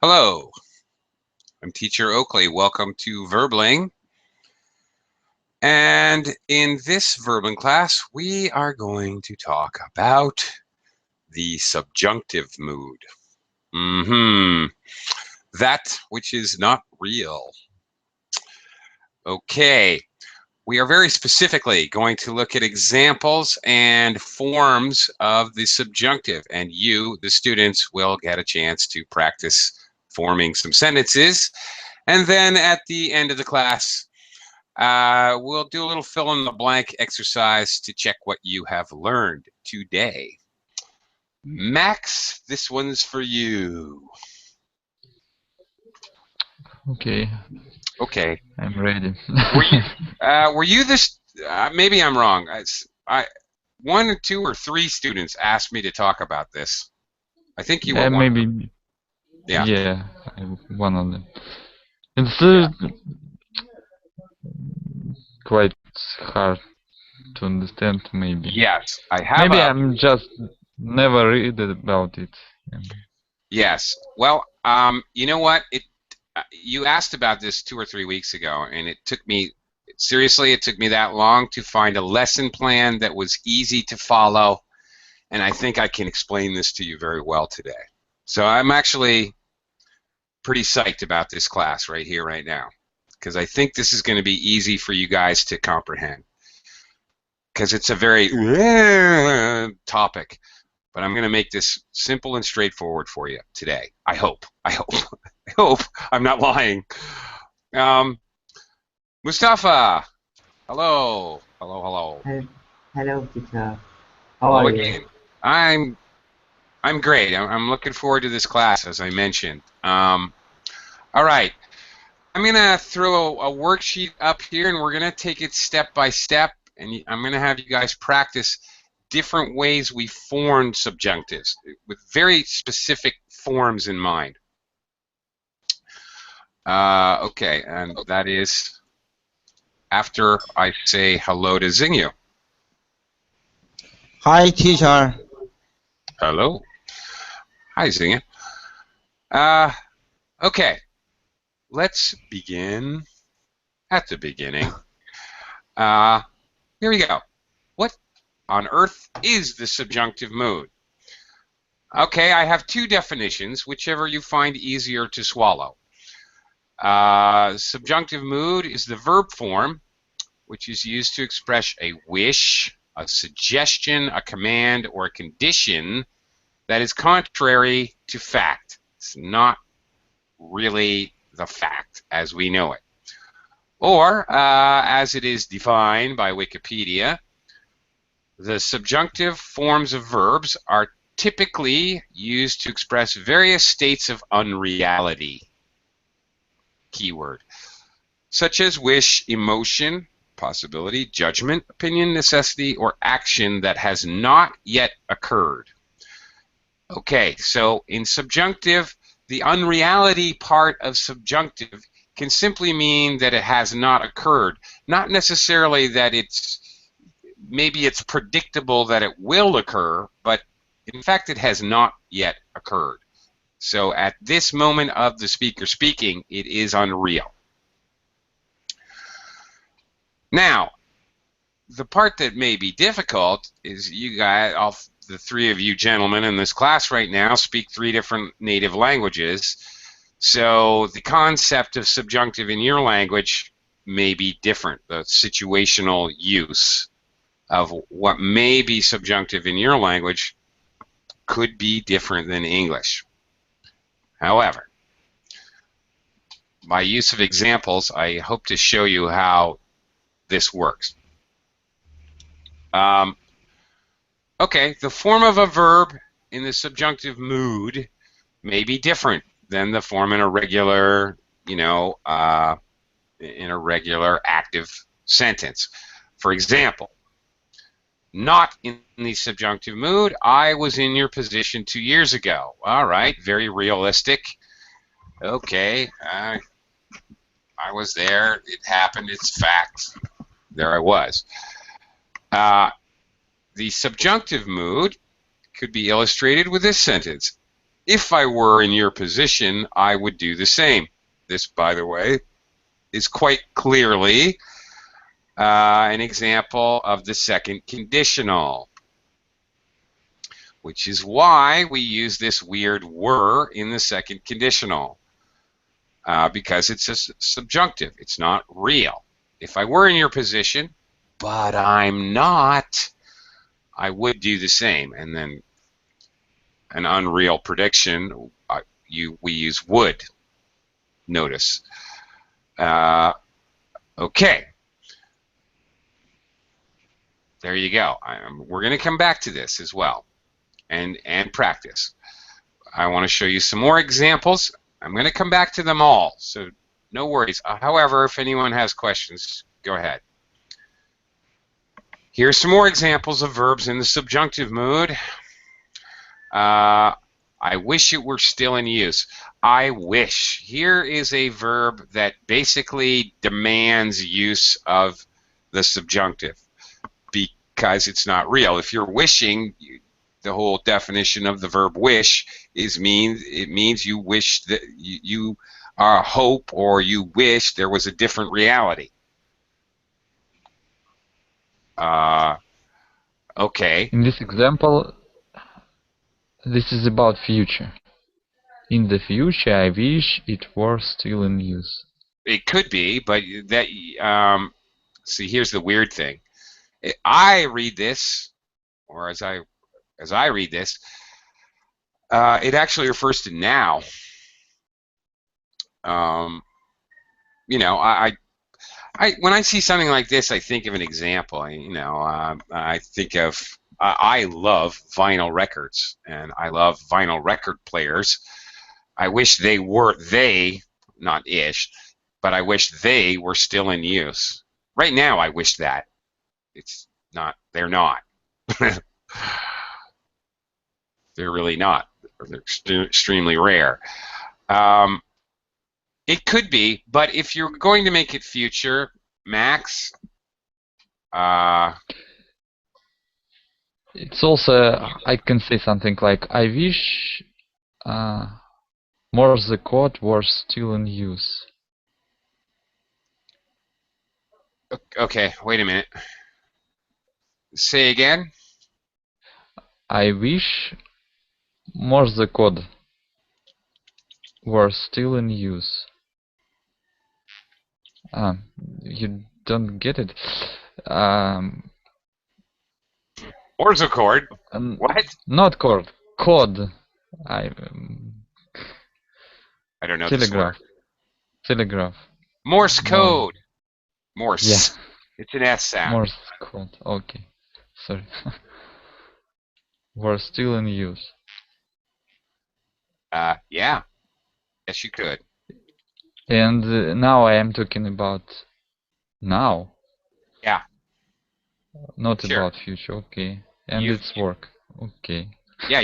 Hello, I'm Teacher Oakley. Welcome to Verbling. And in this Verbling class, we are going to talk about the subjunctive mood. That which is not real. Okay, we are very specifically going to look at examples and forms of the subjunctive, and you, the students, will get a chance to practice forming some sentences. And then at the end of the class, we'll do a little fill-in-the-blank exercise to check what you have learned today. Max, this one's for you. Okay. Okay. I'm ready. Were you this? Maybe I'm wrong. One or two or three students asked me to talk about this. I think you were one. Maybe. Yeah. Yeah, I'm one of them. It's quite hard to understand, maybe. Yes, I have. Maybe I'm just never read about it. Yes. Well, you know what? You asked about this 2 or 3 weeks ago, and it took me, seriously, it took me that long to find a lesson plan that was easy to follow, and I think I can explain this to you very well today. So I'm actually pretty psyched about this class right here, right now, because I think this is going to be easy for you guys to comprehend, because it's a very topic. But I'm going to make this simple and straightforward for you today. I hope. I hope I'm not lying. Mustafa, hello. Hello. Hello, teacher. How are you? I'm great. I'm looking forward to this class, as I mentioned. All right. I'm going to throw a worksheet up here, and we're going to take it step by step, and I'm going to have you guys practice different ways we formed subjunctives with very specific forms in mind. Okay, and that is after I say hello to Xingyu. Hi, teacher. Hello. Hi, Xingyu. Okay, let's begin at the beginning. Here we go. What on earth is the subjunctive mood? Okay, I have two definitions, whichever you find easier to swallow. Subjunctive mood is the verb form, which is used to express a wish, a suggestion, a command, or a condition that is contrary to fact. It's not really the fact as we know it. Or, as it is defined by Wikipedia, the subjunctive forms of verbs are typically used to express various states of unreality, keyword, such as wish, emotion, possibility, judgment, opinion, necessity, or action that has not yet occurred. Okay, so in subjunctive, the unreality part of subjunctive can simply mean that it has not occurred, not necessarily that maybe it's predictable that it will occur, but in fact it has not yet occurred. So at this moment of the speaker speaking, it is unreal. Now, the part that may be difficult is you guys, all the three of you gentlemen in this class right now, speak 3 different native languages. So the concept of subjunctive in your language may be different. The situational use of what may be subjunctive in your language could be different than English. However, by use of examples, I hope to show you how this works. Okay, the form of a verb in the subjunctive mood may be different than the form in a regular, in a regular active sentence. For example, not in the subjunctive mood, I was in your position 2 years ago. All right, very realistic. Okay, I was there, it happened, it's fact. There I was. The subjunctive mood could be illustrated with this sentence. If I were in your position, I would do the same. This, by the way, is quite clearly an example of the second conditional, which is why we use this weird were in the second conditional, because it's a subjunctive. It's not real. If I were in your position, but I'm not, I would do the same. And then an unreal prediction, we use would. Notice. Okay. There you go. We're going to come back to this as well and practice. I want to show you some more examples. I'm going to come back to them all, so no worries. However, if anyone has questions, go ahead. Here's some more examples of verbs in the subjunctive mood. I wish it were still in use. I wish. Here is a verb that basically demands use of the subjunctive because it's not real. If you're wishing, the whole definition of the verb wish it means you wish that you hope or you wish there was a different reality. Okay. In this example, this is about future. In the future, I wish it were still in use. It could be, but that see, here's the weird thing. I read this, or as I read this, it actually refers to now. You know, when I see something like this, I think of an example. I think of I love vinyl records, and I love vinyl record players. I wish not ish, but I wish they were still in use. Right now, I wish that. It's not. They're not. They're really not. They're extremely rare. It could be, but if you're going to make it future, Max, it's also, I can say something like, I wish Morse the code was still in use. Okay, wait a minute. Say again. I wish Morse the code was still in use. You don't get it. Morse code. What? Not code. Code. I don't know. Telegraph. Telegraph. Morse code. Morse. Yeah. It's an S sound. Morse code. Okay. Sorry. Were still in use. Yeah. Yes, you could. And now I am talking about now. Yeah. Not about future. Okay. And it's work. Okay. Yeah,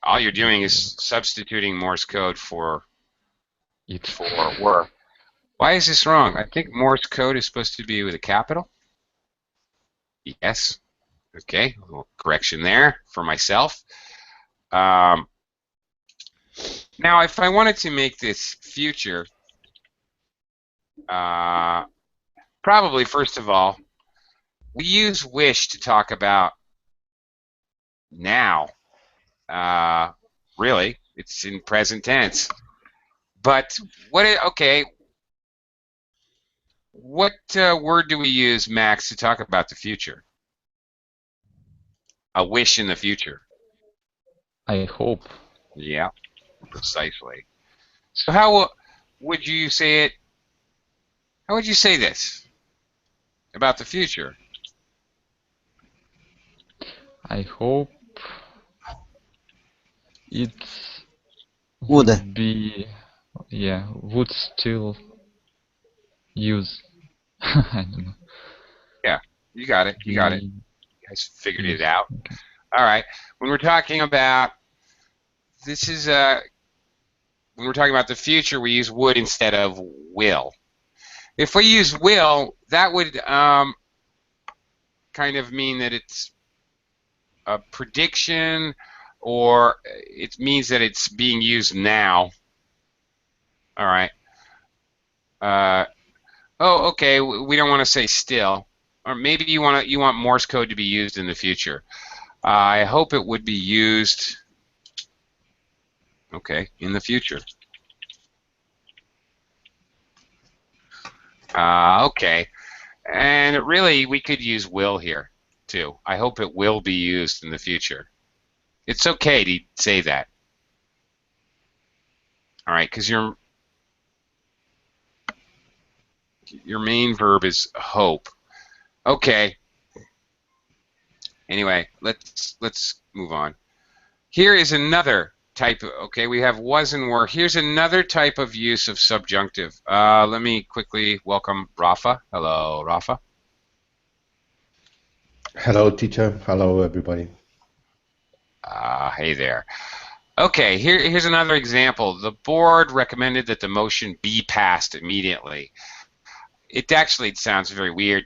all you're doing is substituting Morse code for work. Why is this wrong? I think Morse code is supposed to be with a capital. Yes. Okay, a little correction there for myself. Now, if I wanted to make this future, probably first of all, we use wish to talk about now. Really, it's in present tense. But what word do we use, Max, to talk about the future? A wish in the future. I hope. Yeah, precisely. So how would you say it? How would you say this about the future? I hope it would be, would still use. I don't know. Yeah, you got it. You got it. You guys figured it out. Okay. All right. When we're talking about when we're talking about the future, we use would instead of will. If we use will, that would kind of mean that it's a prediction or it means that it's being used now. All right. Oh, okay. We don't want to say still, or maybe you want Morse code to be used in the future. I hope it would be used. Okay, in the future. Okay, and really we could use will here too. I hope it will be used in the future. It's okay to say that. All right, because your main verb is hope. Okay. Anyway, let's move on. Here is another type of, okay, we have was and were. Here's another type of use of subjunctive. Let me quickly welcome Rafa. Hello, Rafa. Hello, teacher. Hello, everybody. Hey there. Okay, here's another example. The board recommended that the motion be passed immediately. It actually sounds very weird.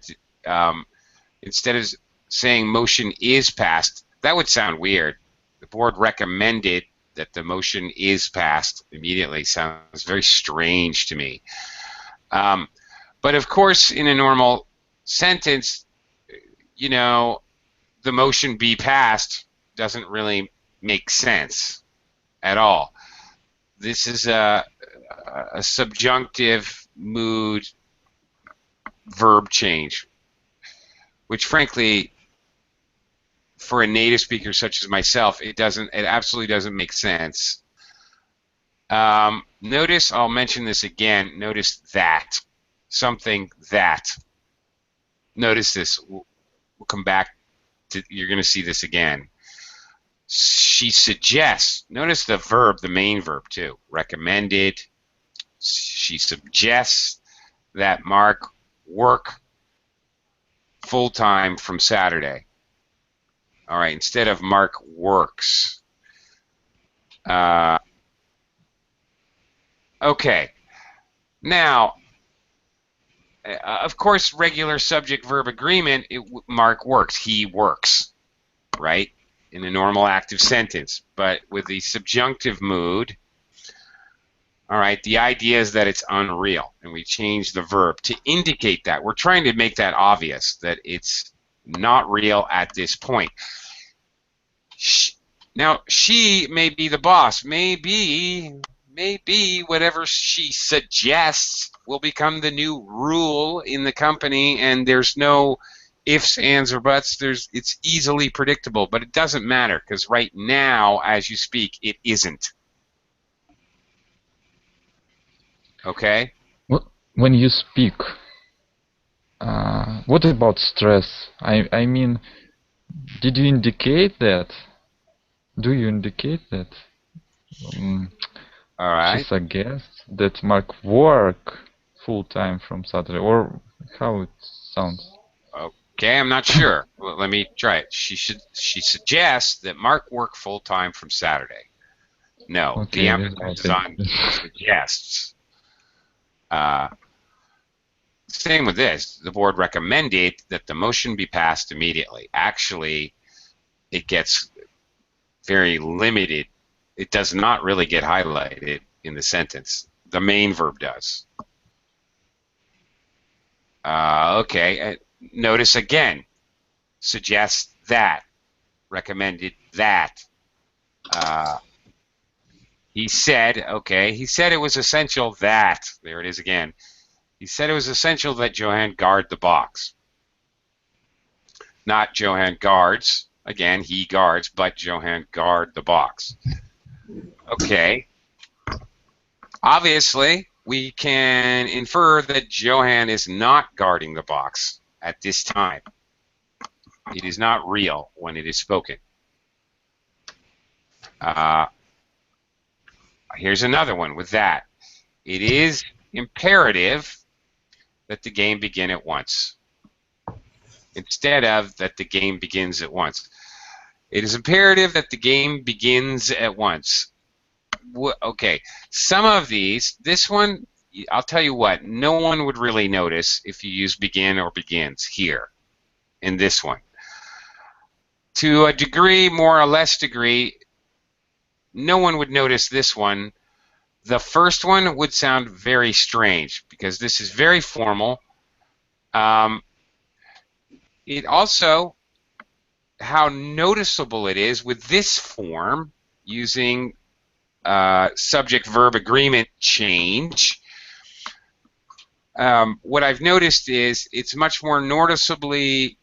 Instead of saying motion is passed, that would sound weird. The board recommended that the motion is passed immediately. Sounds very strange to me. But of course, in a normal sentence, you know, the motion be passed doesn't really make sense at all. This is a subjunctive mood verb change, which frankly, for a native speaker such as myself, it absolutely doesn't make sense. Notice, I'll mention this again, notice that, something that. Notice this, we'll come back to, you're going to see this again. She suggests, notice the verb, the main verb too, recommended. She suggests that Mark work full-time from Saturday. All right, instead of Mark works. Okay, now, of course, regular subject-verb agreement, Mark works, he works, right, in a normal active sentence. But with the subjunctive mood, all right, the idea is that it's unreal, and we change the verb to indicate that. We're trying to make that obvious, that it's not real at this point. Now, she may be the boss. Maybe whatever she suggests will become the new rule in the company, and there's no ifs, ands, or buts. It's easily predictable, but it doesn't matter, because right now, as you speak, it isn't. Okay? When you speak, what about stress? I mean, did you indicate that? Do you indicate that? All right. She suggests that Mark work full-time from Saturday, or how it sounds. Okay, I'm not sure. Well, let me try it. She suggests that Mark work full-time from Saturday. No, Okay, the emphasis is on suggests. Same with this. The board recommended that the motion be passed immediately. Actually, it gets very limited. It does not really get highlighted in the sentence. The main verb does. Okay, notice again. Suggests that. Recommended that. He said, okay, he said it was essential that, there it is again. He said it was essential that Johann guard the box. Not Johann guards, again, he guards, but Johann guard the box. Okay. Obviously, we can infer that Johann is not guarding the box at this time. It is not real when it is spoken. Here's another one with that. It is imperative that the game begin at once, instead of that the game begins at once. It is imperative that the game begins at once. Okay, some of these, this one, I'll tell you what, no one would really notice if you use begin or begins here, in this one. To a degree, more or less degree, no one would notice this one. The first one would sound very strange because this is very formal. It also, how noticeable it is with this form using subject-verb agreement change. What I've noticed is it's much more noticeably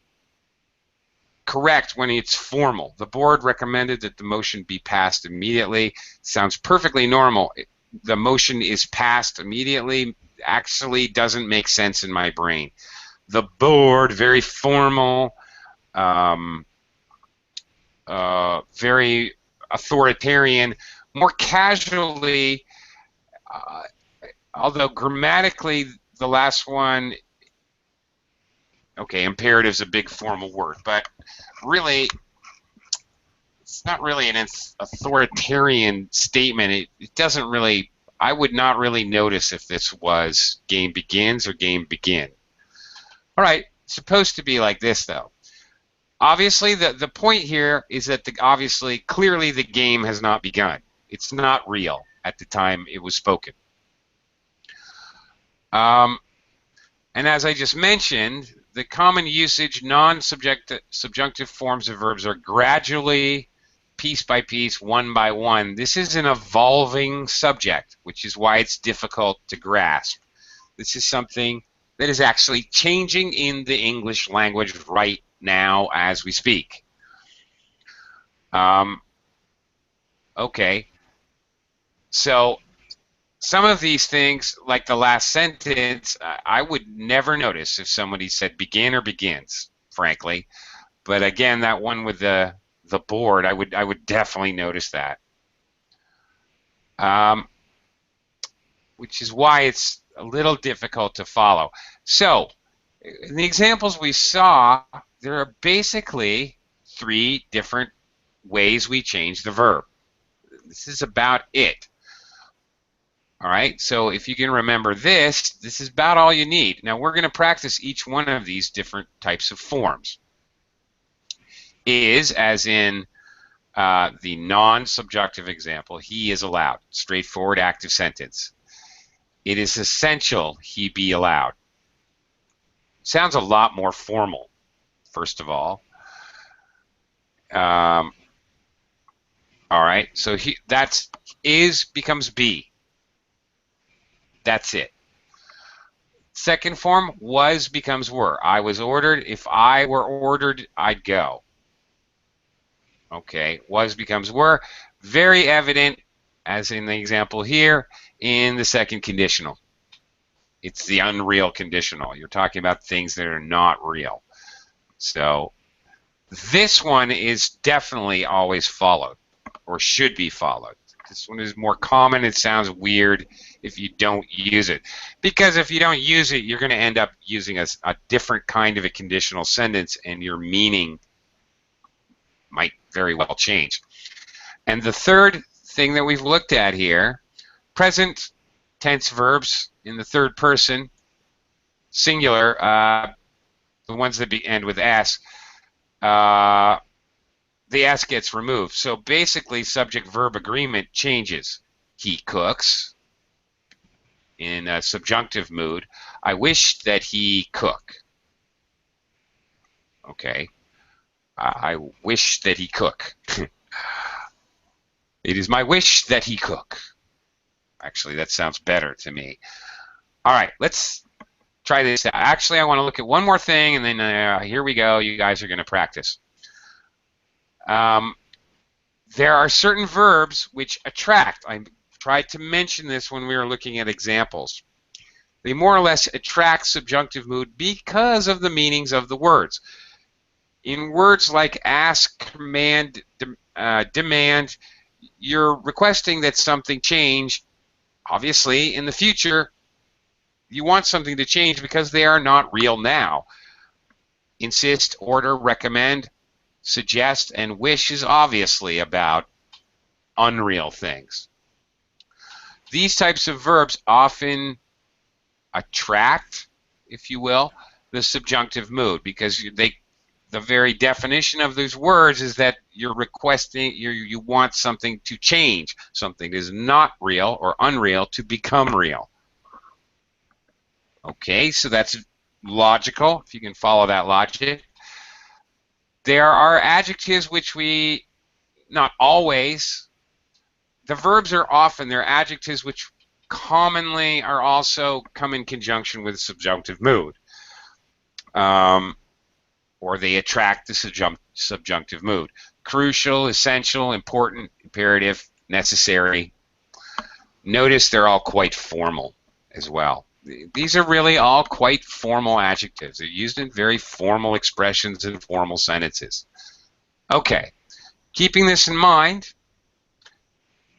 correct when it's formal. The board recommended that the motion be passed immediately. Sounds perfectly normal. The motion is passed immediately actually doesn't make sense in my brain. The board, very formal, very authoritarian. More casually, although grammatically the last one, okay, imperative is a big formal word, but really it's not really an authoritarian statement. It doesn't really, I would not really notice if this was game begins or game begin. All right, it's supposed to be like this though. Obviously, the point here is that clearly the game has not begun. It's not real at the time it was spoken. And as I just mentioned, the common usage non-subjunctive forms of verbs are gradually, piece by piece, one by one. This is an evolving subject, which is why it's difficult to grasp. This is something that is actually changing in the English language right now as we speak. Okay, so some of these things, like the last sentence, I would never notice if somebody said begin or begins, frankly. But again, that one with the board, I would definitely notice that. Which is why it's a little difficult to follow. So, in the examples we saw, there are basically 3 different ways we change the verb. This is about it. All right, so if you can remember this is about all you need. Now we're going to practice each one of these different types of forms. Is, as in the non-subjunctive example, he is allowed. Straightforward active sentence. It is essential he be allowed. Sounds a lot more formal, first of all. All right, so that's is becomes be. That's it. Second form, was becomes were. I was ordered. If I were ordered, I'd go. Okay, was becomes were. Very evident, as in the example here, in the second conditional. It's the unreal conditional. You're talking about things that are not real. So this one is definitely always followed, or should be followed. This one is more common. It sounds weird if you don't use it. Because if you don't use it, you're going to end up using a different kind of a conditional sentence, and your meaning might very well change. And the third thing that we've looked at here, present tense verbs in the third person, singular, the ones that end with s, the s gets removed. So basically, subject-verb agreement changes. He cooks. In a subjunctive mood, I wish that he cook. Okay. I wish that he cook. It is my wish that he cook. Actually, that sounds better to me. All right, let's try this out. Actually, I want to look at one more thing, and then here we go. You guys are going to practice. There are certain verbs which attract. I tried to mention this when we were looking at examples. They more or less attract subjunctive mood because of the meanings of the words. In words like ask, command, demand, you're requesting that something change. Obviously, in the future, you want something to change because they are not real now. Insist, order, recommend, suggest, and wish is obviously about unreal things. These types of verbs often attract, if you will, the subjunctive mood because the the very definition of those words is that you're requesting, you want something to change. Something is not real or unreal to become real. Okay, so that's logical, if you can follow that logic. There are adjectives which we, not always, the verbs are often, they're adjectives which commonly are also come in conjunction with subjunctive mood. Or they attract the subjunctive mood. Crucial, essential, important, imperative, necessary. Notice they're all quite formal as well. These are really all quite formal adjectives. They're used in very formal expressions and formal sentences. Okay, keeping this in mind,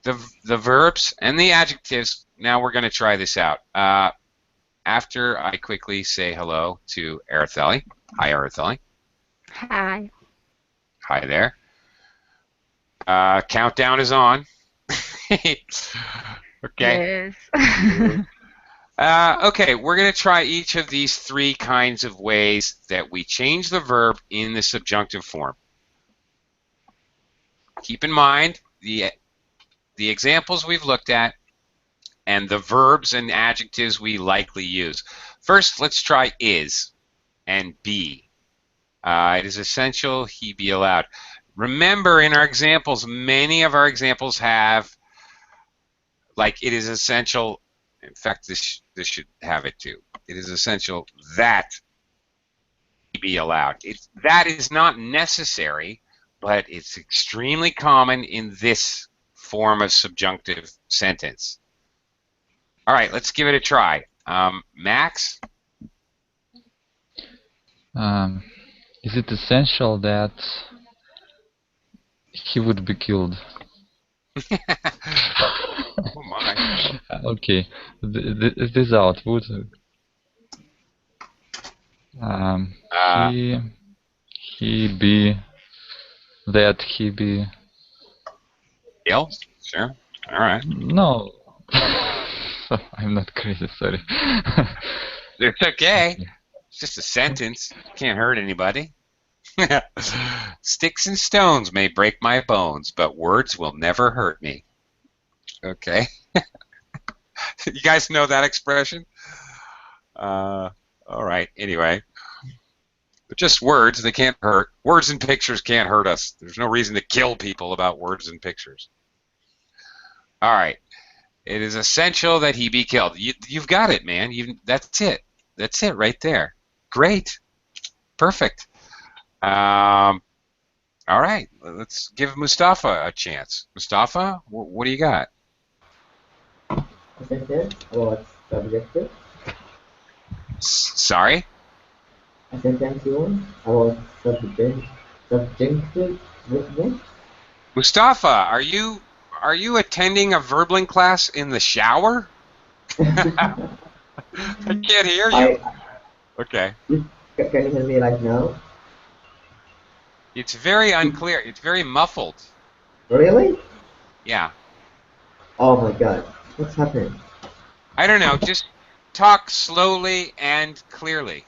the verbs and the adjectives, now we're going to try this out. After I quickly say hello to Araceli. Hi, Araceli. Hi. Hi there. Countdown is on. Okay. Yes. Okay, we're going to try each of these three kinds of ways that we change the verb in the subjunctive form. Keep in mind the examples we've looked at and the verbs and adjectives we likely use. First, let's try is and be. It is essential he be allowed. Remember, in our examples, many of our examples have, like, it is essential. In fact, this should have it too. It is essential that he be allowed. That is not necessary, but it's extremely common in this form of subjunctive sentence. All right, let's give it a try. Max? Is it essential that he would be killed? Oh my. Okay, this output. He be that he be. Ill? Sure. All right. No, I'm not crazy. Sorry. It's okay. It's just a sentence. Can't hurt anybody. Sticks and stones may break my bones, but words will never hurt me. Okay. You guys know that expression? All right. Anyway. But just words, they can't hurt. Words and pictures can't hurt us. There's no reason to kill people about words and pictures. All right. It is essential that he be killed. You've got it, man. That's it. That's it right there. Great. Perfect. All right. Let's give Mustafa a chance. Mustafa, what do you got? Essential about subjective. Sorry? A sentence about subjunctive mood. Mustafa, are you attending a verbling class in the shower? I can't hear you. Okay. Can you hear me right now? It's very unclear. It's very muffled. Really? Yeah. Oh my god. What's happening? I don't know. Just talk slowly and clearly.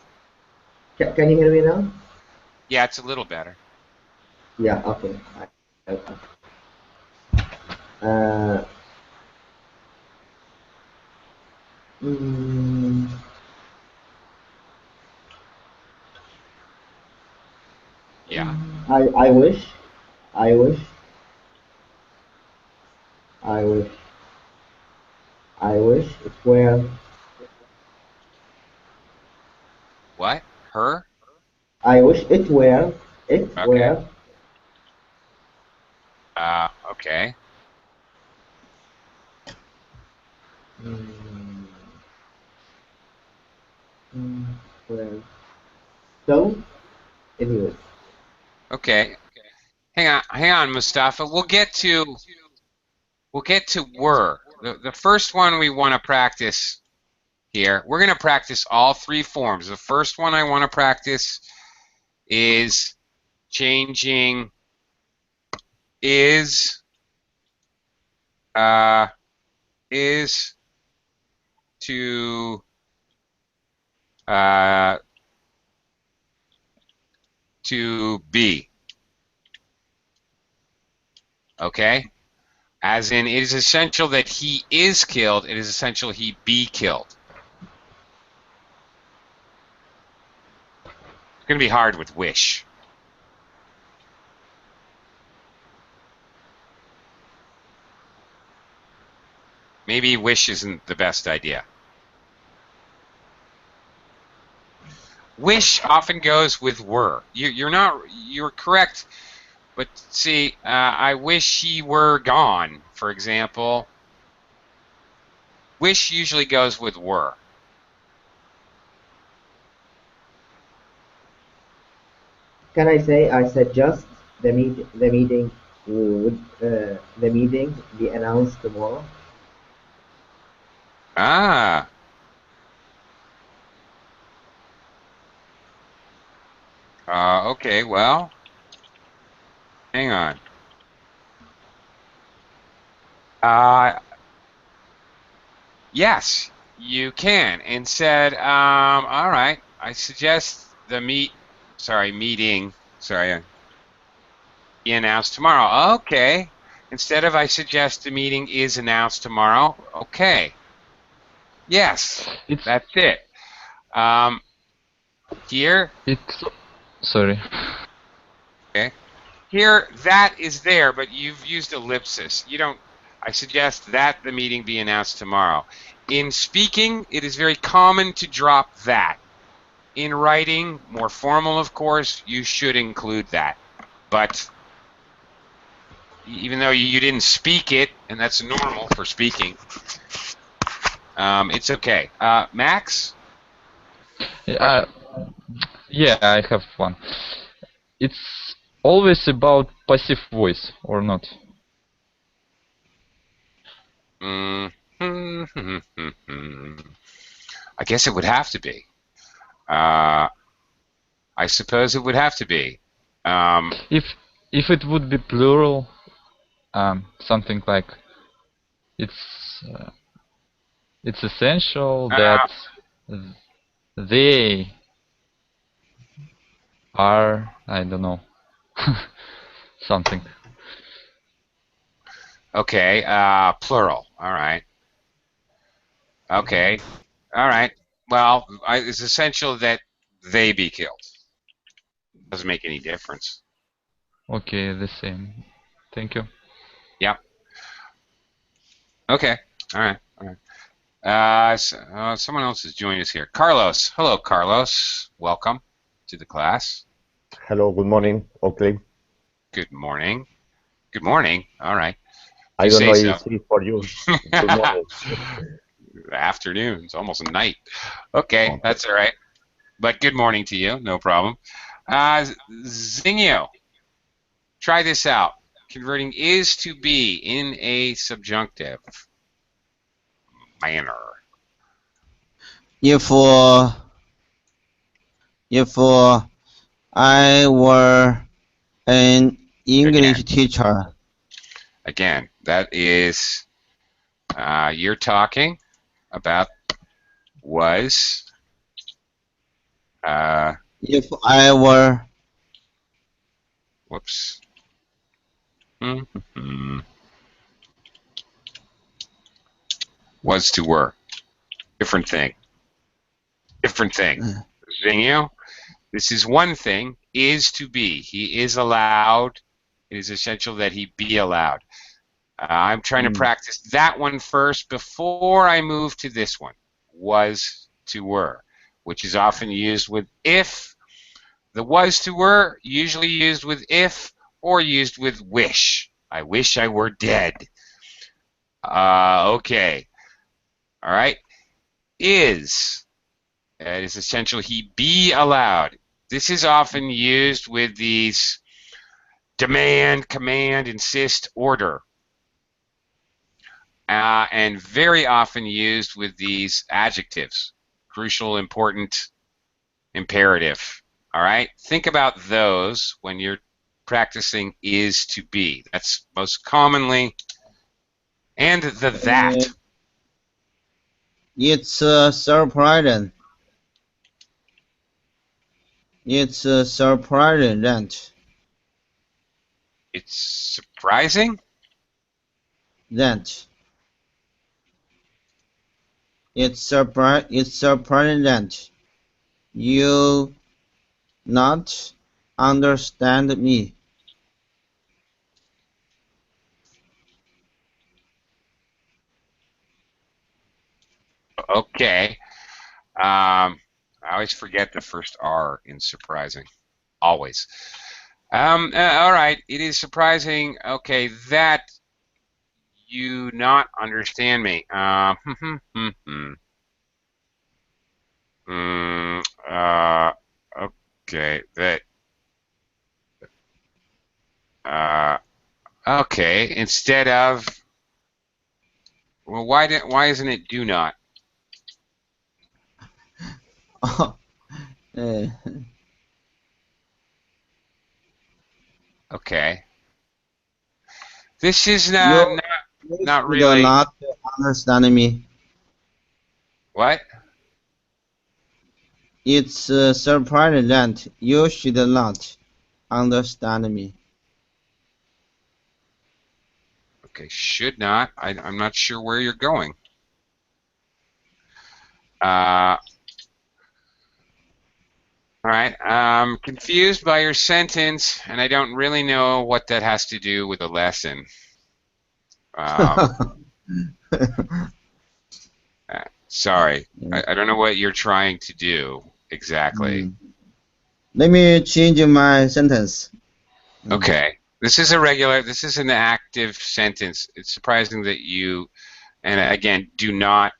Can you hear me now? Yeah, it's a little better. Yeah, okay. Yeah. I wish it were. What? Her? I wish it were. Okay. Okay. Well, so, anyways. Okay. Hang on, Mustafa. We'll get to were. The first one we want to practice here. We're going to practice all three forms. The first one I want to practice is changing is to be. Okay? As in, it is essential that he is killed. It is essential he be killed. It's going to be hard with wish. Maybe wish isn't the best idea. Wish often goes with were. You're correct, but see, I wish he were gone, for example. Wish usually goes with were. Can I say I suggest the meeting would the meeting be announced tomorrow? Ah. Okay, well, hang on. Yes, you can. And said, all right, I suggest the meeting, be announced tomorrow. Okay. Instead of I suggest the meeting is announced tomorrow. Okay. Yes, that's it. Here. Sorry. Okay. Here, that is there, but you've used ellipsis. You don't. I suggest that the meeting be announced tomorrow. In speaking, it is very common to drop that. In writing, more formal, of course, you should include that. But even though you didn't speak it, and that's normal for speaking, it's okay. Max? Yeah, I have one. It's always about passive voice, or not? I guess it would have to be. I suppose it would have to be. If it would be plural, something like it's essential that they are, I don't know, something. Okay, plural. All right. Okay. All right. Well, it's essential that they be killed. Doesn't make any difference. Okay, the same. Thank you. Yeah. Okay. All right. All right. Someone else has joined us here. Carlos. Hello, Carlos. Welcome to the class. Hello, good morning. Okay. Good morning. Good morning. All right. I don't know so. if it's for you. Good morning. Afternoon. It's almost night. Okay, Oh. that's all right. But good morning to you. No problem. Zingio, try this out. Converting is to be in a subjunctive manner. If I were an English teacher. Again, that is you're talking about was. If I were. Whoops. Was to were. Different thing. Different thing. Zingio, this is one thing. Is to be. He is allowed. It is essential that he be allowed. I'm trying to practice that one first before I move to this one. Was to were, which is often used with if. The was to were, usually used with if or used with wish. I wish I were dead. Okay. All right. Is. It is essential he be allowed. This is often used with these demand, command, insist, order. And very often used with these adjectives. Crucial, important, imperative. All right? Think about those when you're practicing is to be. That's most commonly. And the that. It's surprising. It's surprising. It's surprising. It's surprising. You not understand me. Okay. I always forget the first R in surprising. Always. All right. It is surprising. Okay, that you not understand me. Okay. That. Okay. Instead of. Well, why isn't it do not? Uh, Okay. This is you not should really. not understand me. What? It's surprising. You should not understand me. Okay, should not. I'm not sure where you're going. All right. I'm confused by your sentence, and I don't really know what that has to do with the lesson. Sorry. I don't know what you're trying to do exactly. Let me change my sentence. Okay. This is an active sentence. It's surprising that you, and again, do not,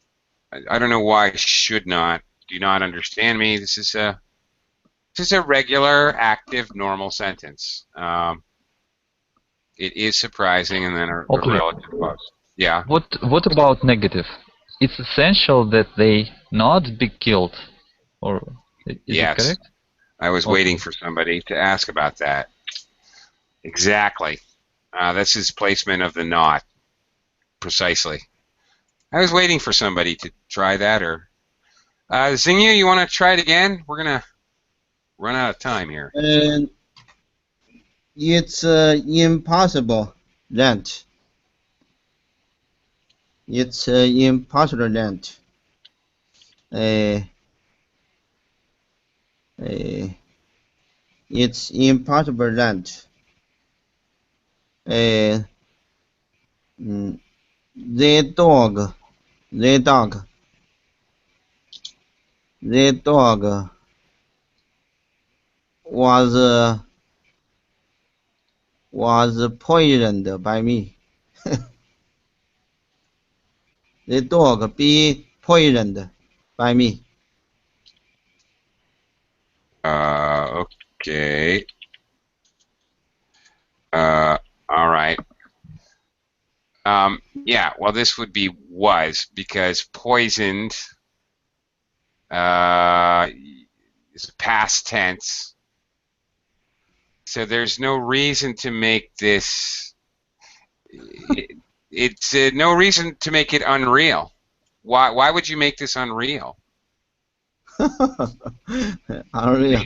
I don't know why should not, do not understand me. This is a regular, active, normal sentence. It is surprising, and then a Okay. relative clause. Yeah. What about negative? It's essential that they not be killed, or is Yes. it correct? I was Okay. waiting for somebody to ask about that. Exactly. That's his placement of the not. Precisely. I was waiting for somebody to try that, or Xingyu, you want to try it again? We're gonna run out of time here. And it's impossible that. It's impossible that. It's impossible that. The dog was poisoned by me. The dog be poisoned by me. Okay. All right. Yeah, well, this would be was, because poisoned is past tense. So there's no reason to make this, it's no reason to make it unreal. Why would you make this unreal? Unreal.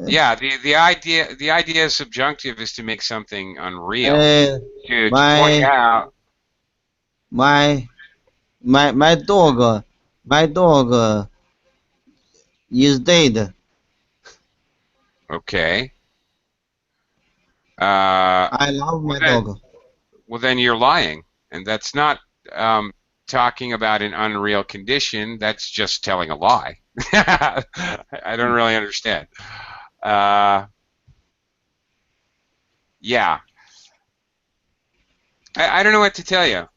Yeah, the idea of subjunctive is to make something unreal. To My point out. my dog is dead. Okay. I love my dog. Well, then you're lying, and that's not talking about an unreal condition. That's just telling a lie. I don't really understand. Yeah. I don't know what to tell you.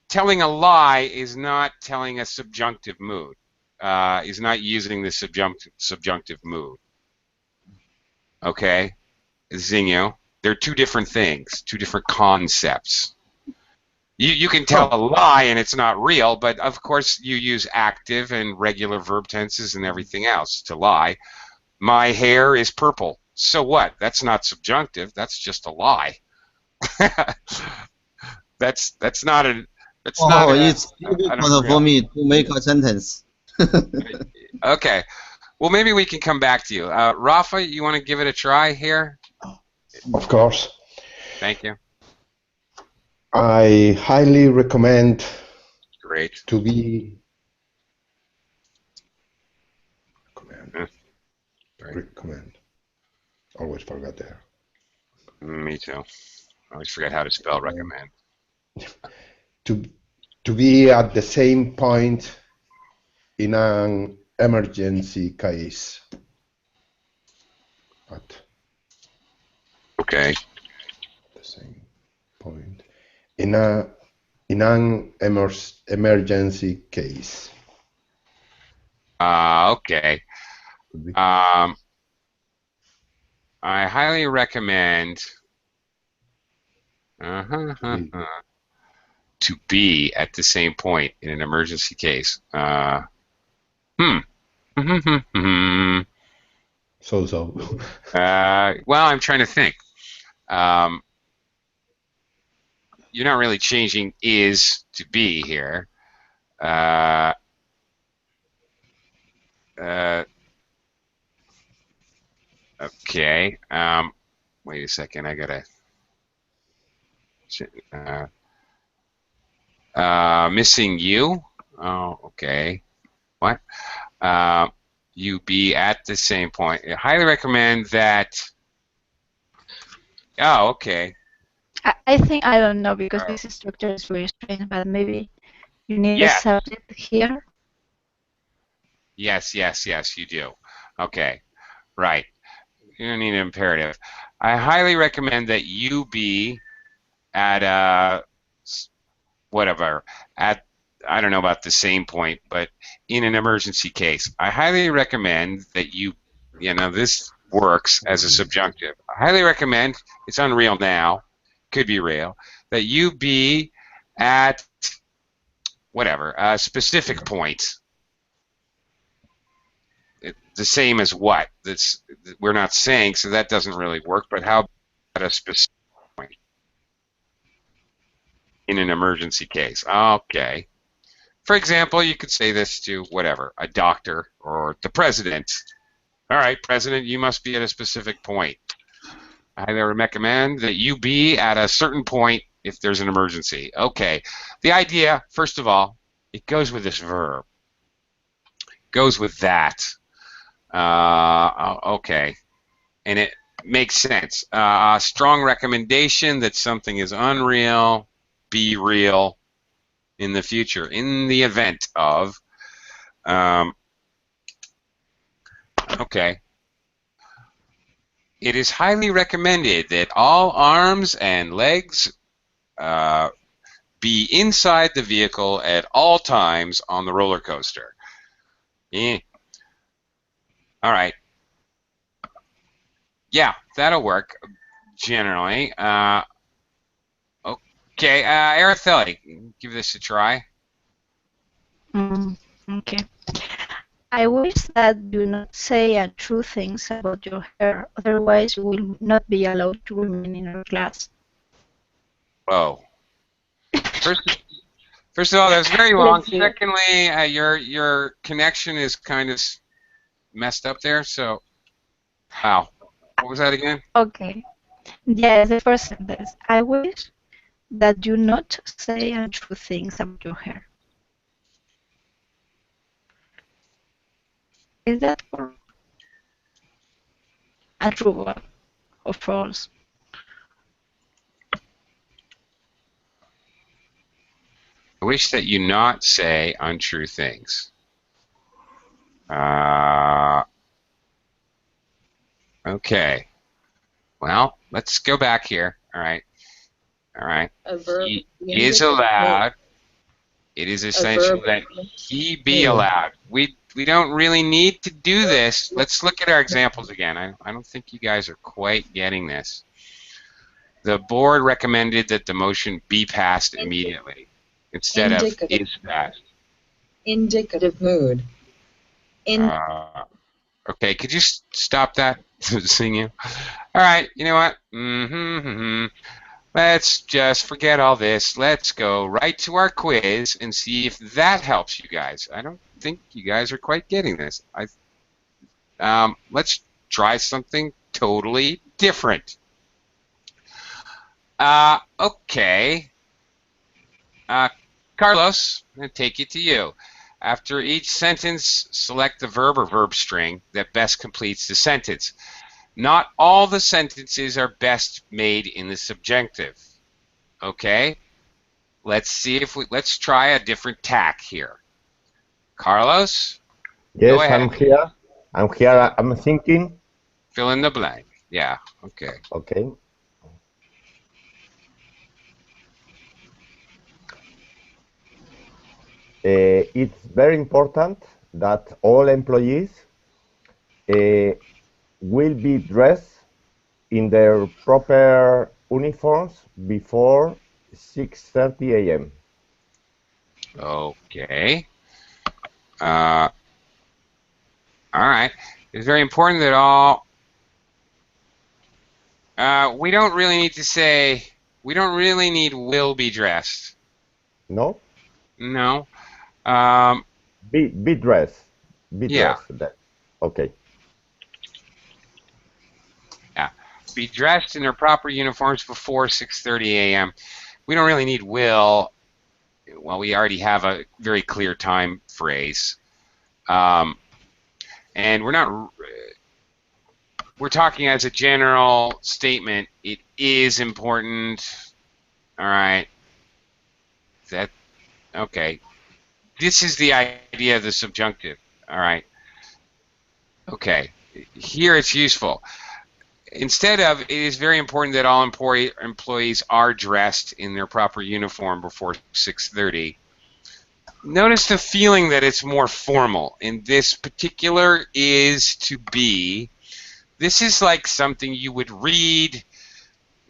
Telling a lie is not telling a subjunctive mood. Is not using the subjunctive mood. Okay, Xingyu. They're two different things, two different concepts. You can tell a lie and it's not real, but of course you use active and regular verb tenses and everything else to lie. My hair is purple. So what? That's not subjunctive. That's just a lie. That's not a. That's not. It's difficult for me to make a sentence. Okay. Well, maybe we can come back to you. Rafa, you want to give it a try here? Of course. Thank you. I highly recommend Great. to be recommend. Always forget there. Me too. I always forget how to spell recommend. To be at the same point in an emergency case. Okay. The same point in an emergency case. Okay. I highly recommend to be at the same point in an emergency case. So. Well, I'm trying to think. You're not really changing is to be here. Okay. Wait a second. I gotta. Missing you. Oh, okay. What? You be at the same point. I highly recommend that. Oh, okay. I think I don't know because this structure is very strange, but maybe you need a subject here. Yes, you do. Okay, right. You don't need an imperative. I highly recommend that you be at whatever, at, I don't know about the same point, but in an emergency case. I highly recommend that you know, this works as a subjunctive. I highly recommend, it's unreal now, could be real, that you be at whatever, a specific point. The same as what? We're not saying, so that doesn't really work, but how about a specific point in an emergency case? Okay. For example, you could say this to whatever, a doctor or the president. All right, president, you must be at a specific point. I highly recommend that you be at a certain point if there's an emergency. Okay. The idea, first of all, it goes with this verb. Goes with that. Okay. And it makes sense. A strong recommendation that something is unreal, be real in the future, in the event of. Okay. It is highly recommended that all arms and legs be inside the vehicle at all times on the roller coaster. All right. Yeah, that'll work generally. Okay, Araceli, give this a try. Okay. I wish that you not say untrue things about your hair, otherwise you will not be allowed to remain in our class. Whoa. First of all, that was very long. Secondly, your connection is kind of messed up there. So, wow. What was that again? Okay. Yes, the first sentence. I wish that you not say untrue things about your hair. Is that untrue or false? I wish that you not say untrue things. Okay. Well, let's go back here. All right. A verb He is allowed. It is essential that he be allowed. We don't really need to do this. Let's look at our examples again. I don't think you guys are quite getting this. The board recommended that the motion be passed immediately instead of is passed. Indicative mood. Okay, could you stop that singing? All right, you know what? Let's just forget all this. Let's go right to our quiz and see if that helps you guys. I don't think you guys are quite getting this. Let's try something totally different. Okay. Carlos, I'm going to take it to you. After each sentence, select the verb or verb string that best completes the sentence. Not all the sentences are best made in the subjunctive. Okay? Let's see if let's try a different tack here. Carlos? Go Yes, ahead. I'm here. I'm here. I'm thinking. Fill in the blank. Yeah, okay. Okay. It's very important that all employees will be dressed in their proper uniforms before 6:30 a.m. Okay. All right. It's very important that all... we don't really need to say... We don't really need will be dressed. No? No. Be dressed. Be Yeah. dressed. That. Okay. Yeah. Be dressed in their proper uniforms before 6:30 a.m. We don't really need will. Well, we already have a very clear time phrase. And we're talking as a general statement. It is important. All right. Okay. This is the idea of the subjunctive. All right. Okay. Here it's useful. Instead of, it is very important that all employees are dressed in their proper uniform before 6:30. Notice the feeling that it's more formal. In this particular is to be. This is like something you would read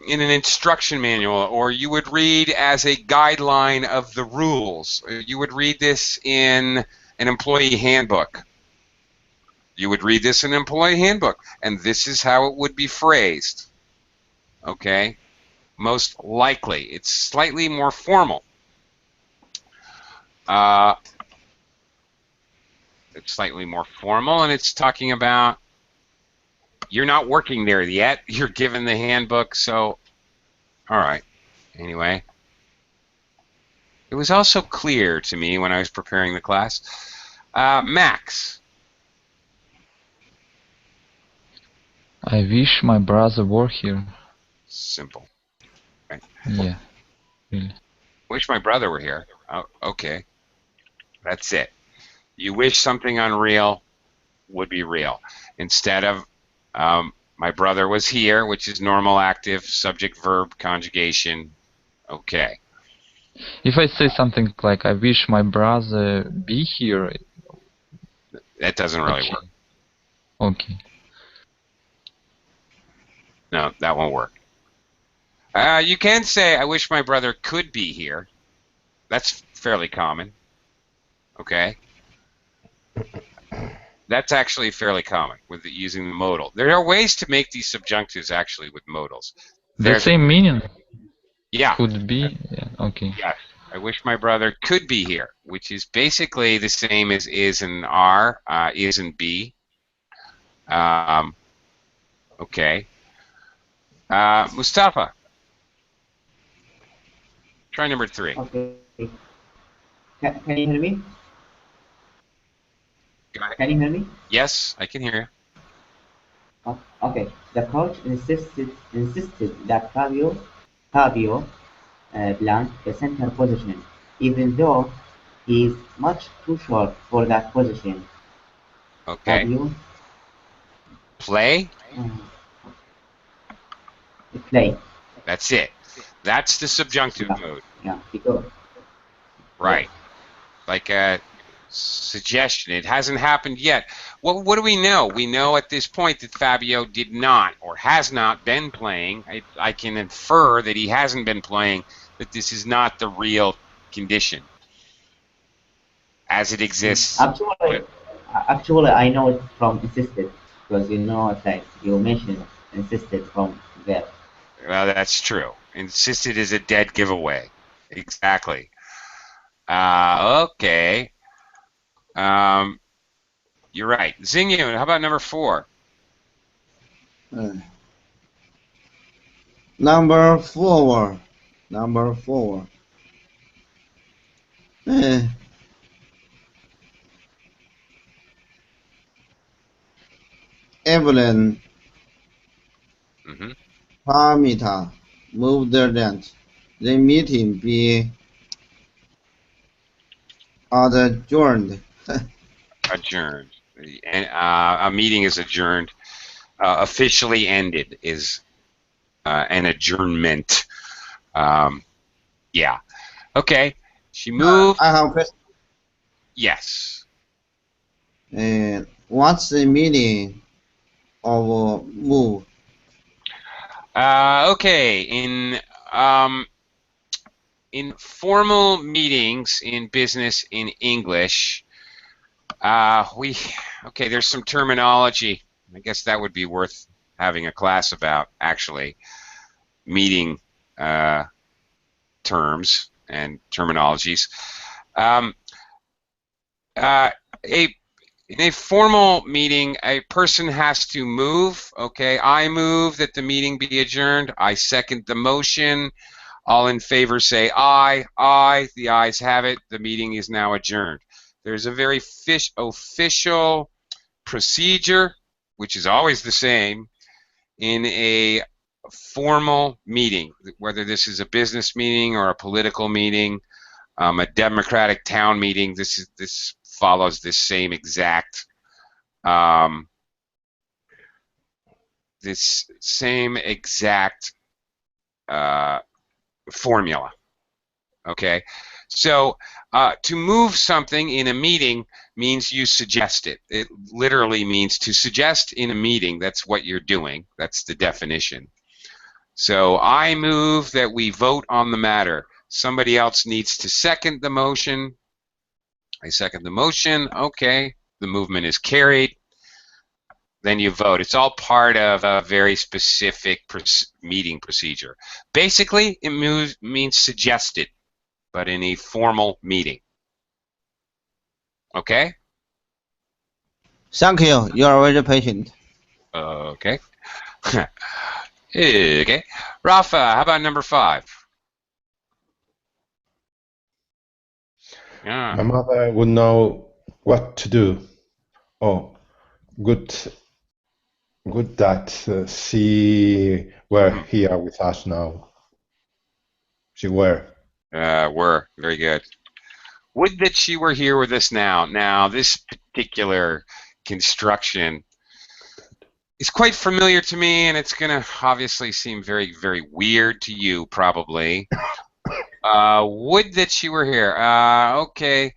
in an instruction manual, or you would read as a guideline of the rules. You would read this in an employee handbook. You would read this in an employee handbook, and this is how it would be phrased. Okay? Most likely. It's slightly more formal. It's slightly more formal, and it's talking about you're not working there yet. You're given the handbook, so all right. Anyway, it was also clear to me when I was preparing the class. Max. I wish my brother were here. Simple. Right. Yeah, really. Wish my brother were here. Oh, okay. That's it. You wish something unreal would be real. Instead of my brother was here, which is normal active, subject, verb, conjugation. Okay. If I say something like, I wish my brother be here... That doesn't really work. Okay. No, that won't work. You can say, I wish my brother could be here. That's fairly common. Okay? That's actually fairly common with using the modal. There are ways to make these subjunctives actually with modals. The same meaning? Yeah. Could be? Yeah, okay. Yes. I wish my brother could be here, which is basically the same as is and are, is and be. Okay. Mustafa. Try number 3. Okay. Can you hear me? Can you hear me? Yes, I can hear you. Okay. The coach insisted that Fabio blank the center position, even though he is much too short for that position. Okay. Fabio. Play. Play. That's it. That's the subjunctive mode. Yeah, because. Right. Like a suggestion. It hasn't happened yet. Well, what do we know? We know at this point that Fabio did not or has not been playing. I can infer that he hasn't been playing, that this is not the real condition as it exists. Actually, I know it from insisted, because you know, like you mentioned insisted from there. Well, that's true. Insisted is a dead giveaway. Exactly. Okay. You're right. Xingyun, how about number 4? Number 4. Number 4. Evelyn, Mm-hmm. Pamita moved that the meeting be adjourned. Adjourned. And, a meeting is adjourned. Officially ended is an adjournment. Yeah. Okay. She moved. I have a question. Yes. What's the meaning of move? Okay. In formal meetings in business in English, there's some terminology. I guess that would be worth having a class about, actually, meeting terms and terminologies. In a formal meeting, a person has to move. Okay, I move that the meeting be adjourned. I second the motion. All in favor say aye. Aye. The ayes have it. The meeting is now adjourned. There's a very official procedure, which is always the same, in a formal meeting, whether this is a business meeting or a political meeting, a democratic town meeting. This follows this same exact formula. Okay, so to move something in a meeting means you suggest it. It literally means to suggest in a meeting. That's what you're doing. That's the definition. So I move that we vote on the matter. Somebody else needs to second the motion. I second the motion. Okay, the movement is carried. Then you vote. It's all part of a very specific meeting procedure. Basically, it means suggested, but in a formal meeting. Okay? Thank you. You are very patient. Okay. Okay. Rafa, how about number 5? Yeah. My mother would know what to do. Oh, good that she were here with us now. She were. Were. Very good. Would that she were here with us now. Now, this particular construction is quite familiar to me, and it's going to obviously seem very, very weird to you, probably. Would that she were here. Okay.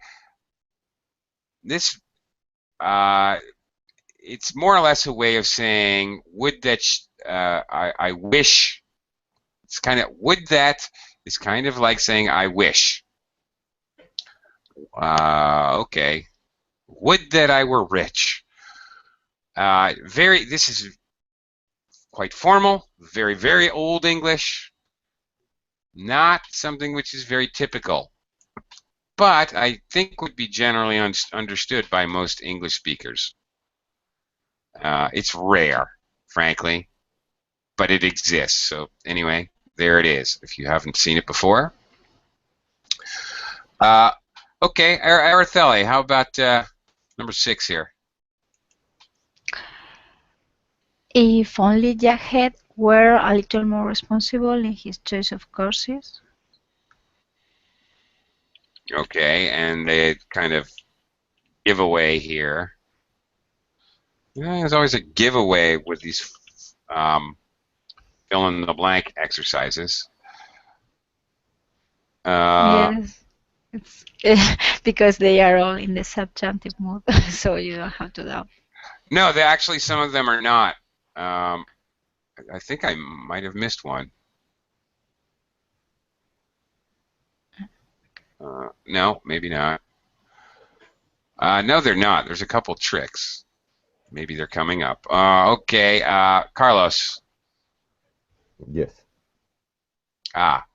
This, it's more or less a way of saying, would that, I wish. It's kind of, would that is kind of like saying, I wish. Okay. Would that I were rich. This is quite formal, very, very old English, not something which is very typical, but I think would be generally understood by most English speakers. It's rare, frankly, but it exists. So anyway, there it is, if you haven't seen it before. Okay, Araceli, how about number 6 here? If only Jaghead were a little more responsible in his choice of courses. Okay, and a kind of giveaway here. Yeah, there's always a giveaway with these fill in the blank exercises. Yes, it's because they are all in the subjunctive mood, so you don't have to doubt. No, actually some of them are not. I think I might have missed one. No, maybe not. No, they're not. There's a couple tricks. Maybe they're coming up. Okay, Carlos. Yes. Ah.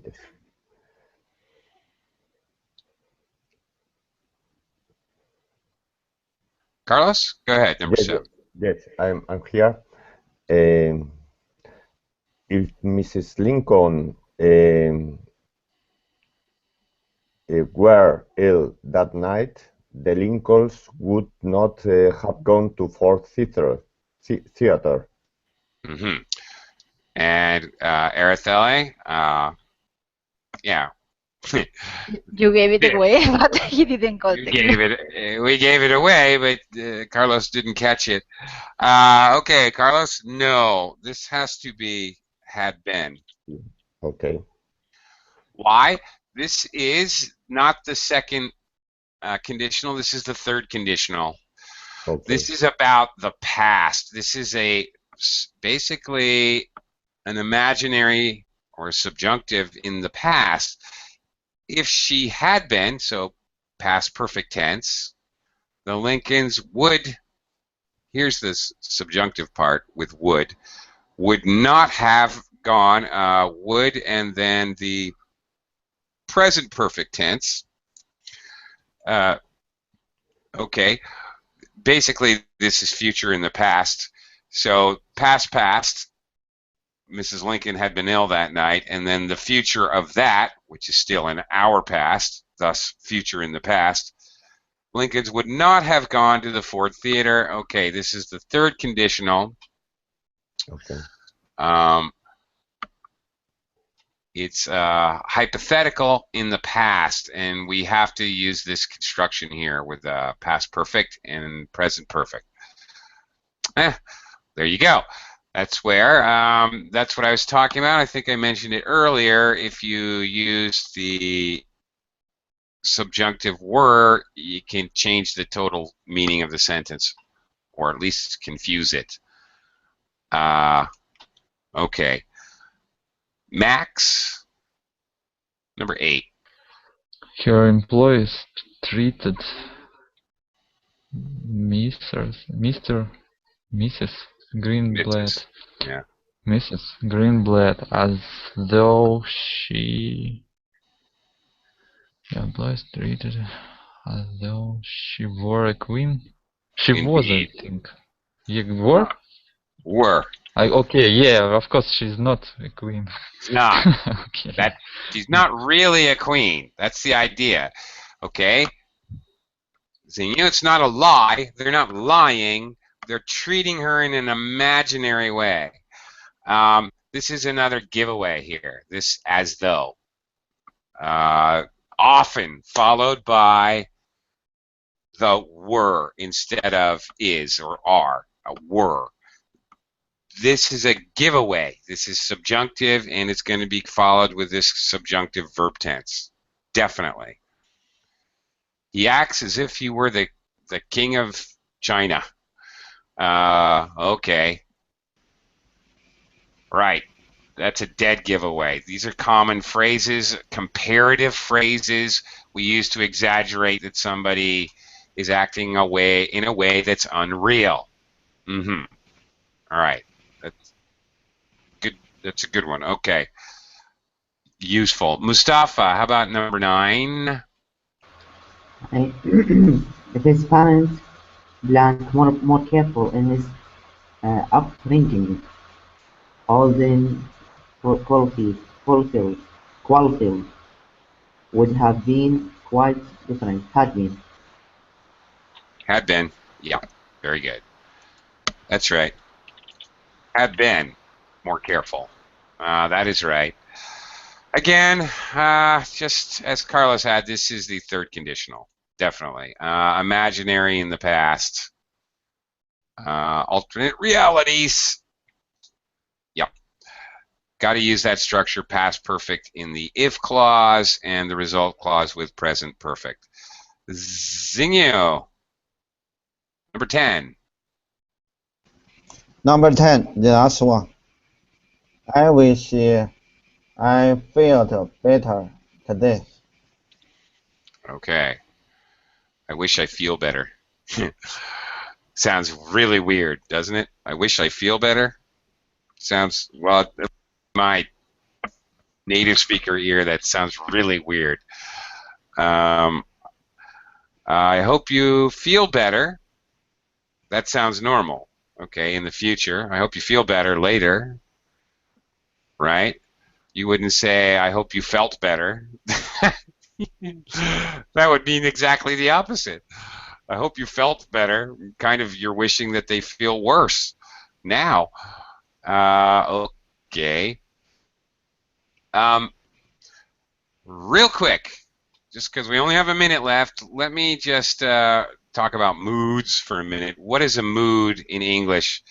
Yes. Carlos, go ahead. Number Yes, 7. yes, I'm here. Um, if Mrs. Lincoln were ill that night, the Lincolns would not have gone to Ford Theater. Mm-hmm. And Araceli, yeah. You gave it Yeah. away, but he didn't got it. We gave it away, but Carlos didn't catch it. Okay, Carlos, no. This has to be had been. Okay. Why? This is not the second conditional. This is the third conditional. Okay. This is about the past. This is basically an imaginary or subjunctive in the past. If she had been, so past perfect tense, the Lincolns would, here's this subjunctive part with would not have gone, would, and then the present perfect tense. Okay, basically this is future in the past. So past, Mrs. Lincoln had been ill that night, and then the future of that, which is still in our past, thus future in the past, Lincolns would not have gone to the Ford Theater. Okay, this is the third conditional. Okay. It's hypothetical in the past, and we have to use this construction here with past perfect and present perfect. There you go. That's where, that's what I was talking about. I think I mentioned it earlier. If you use the subjunctive were, you can change the total meaning of the sentence, or at least confuse it. Okay. Max, number 8. Her employees treated Mrs. Greenblatt, Yeah. Mrs. Greenblatt, as though she. The employees treated as though she were a queen. She was, I think. You were? Were. Okay, yeah, of course she's not a queen. She's not. Okay. She's not really a queen. That's the idea. Okay? So, you know, it's not a lie. They're not lying. They're treating her in an imaginary way. This is another giveaway here. This as though. Often followed by the were instead of is or are. Were. This is a giveaway. This is subjunctive, and it's going to be followed with this subjunctive verb tense. Definitely. He acts as if he were the king of China. Okay. Right. That's a dead giveaway. These are common phrases, comparative phrases we use to exaggerate that somebody is acting in a way that's unreal. Mm-hmm. All right. That's good. That's a good one. Okay. Useful. Mustafa, how about number 9? If his parents blank more careful in his upbringing, all then qualities would have been quite different. Had been. Had been. Yeah. Very good. That's right. Had been more careful. That is right. Again, just as Carlos had, this is the third conditional. Definitely. Imaginary in the past. Alternate realities. Yep. Got to use that structure, past perfect, in the if clause and the result clause with present perfect. Zingio. Number 10. Number 10, the last one. I wish I felt better today. Okay. I wish I feel better. Sounds really weird, doesn't it? I wish I feel better. Sounds, well, my native speaker ear, that sounds really weird. I hope you feel better. That sounds normal. Okay, in the future, I hope you feel better later, right? You wouldn't say, I hope you felt better. That would mean exactly the opposite. I hope you felt better. Kind of you're wishing that they feel worse now. Okay. Real quick, just because we only have a minute left, let me just talk about moods for a minute. What is a mood in English?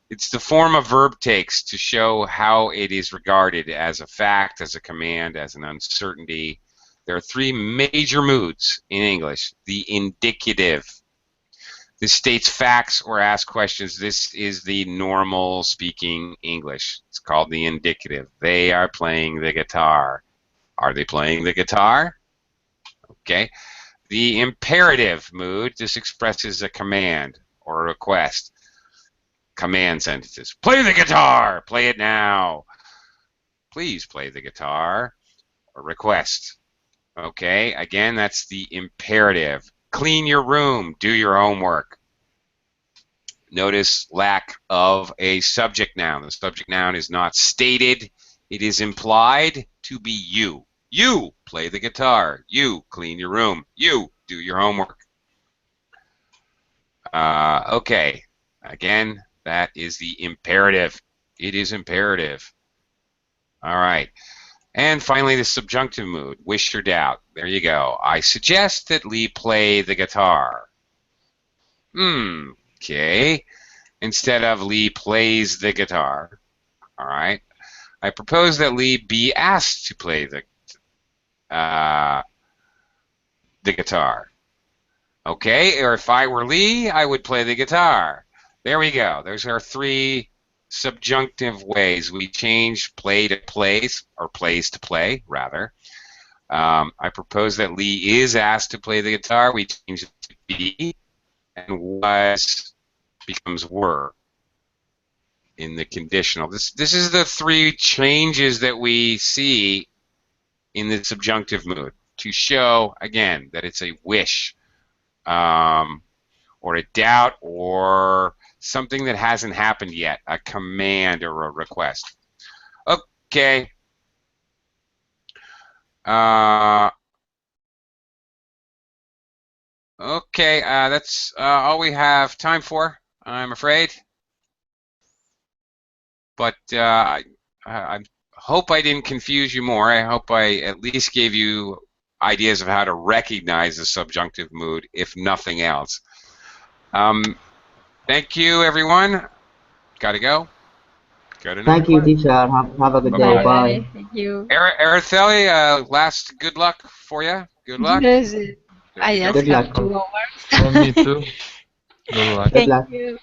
It's the form a verb takes to show how it is regarded as a fact, as a command, as an uncertainty. There are three major moods in English. The indicative. This states facts or asks questions. This is the normal speaking English. It's called the indicative. They are playing the guitar. Are they playing the guitar? Okay. The imperative mood, this expresses a command or a request. Command sentences. Play the guitar. Play it now. Please play the guitar. Or request. Okay. Again, that's the imperative. Clean your room. Do your homework. Notice lack of a subject noun. The subject noun is not stated. It is implied to be you. You play the guitar. You clean your room. You do your homework. Okay. Again, that is the imperative. It is imperative. All right. And finally, the subjunctive mood, wish or doubt. There you go. I suggest that Lee play the guitar. Okay. Instead of Lee plays the guitar. All right. I propose that Lee be asked to play the guitar. Okay, or if I were Lee, I would play the guitar. There we go. There's our three subjunctive ways. We change play to plays, or plays to play, rather. I propose that Lee is asked to play the guitar. We change it to be, and was becomes were in the conditional. This is the three changes that we see in the subjunctive mood to show, again, that it's a wish or a doubt or something that hasn't happened yet, a command or a request. Okay. Okay, that's all we have time for, I'm afraid. But I hope I didn't confuse you more. I hope I at least gave you ideas of how to recognize the subjunctive mood, if nothing else. Thank you, everyone. Got to go. Go to Thank you, class. teacher. Have a good day. Bye-bye. Bye. Thank you. Araceli, last good luck for you. Good luck. Yes, I just Good luck. have 2 hours. For me too. Good luck. Good Thank luck. you.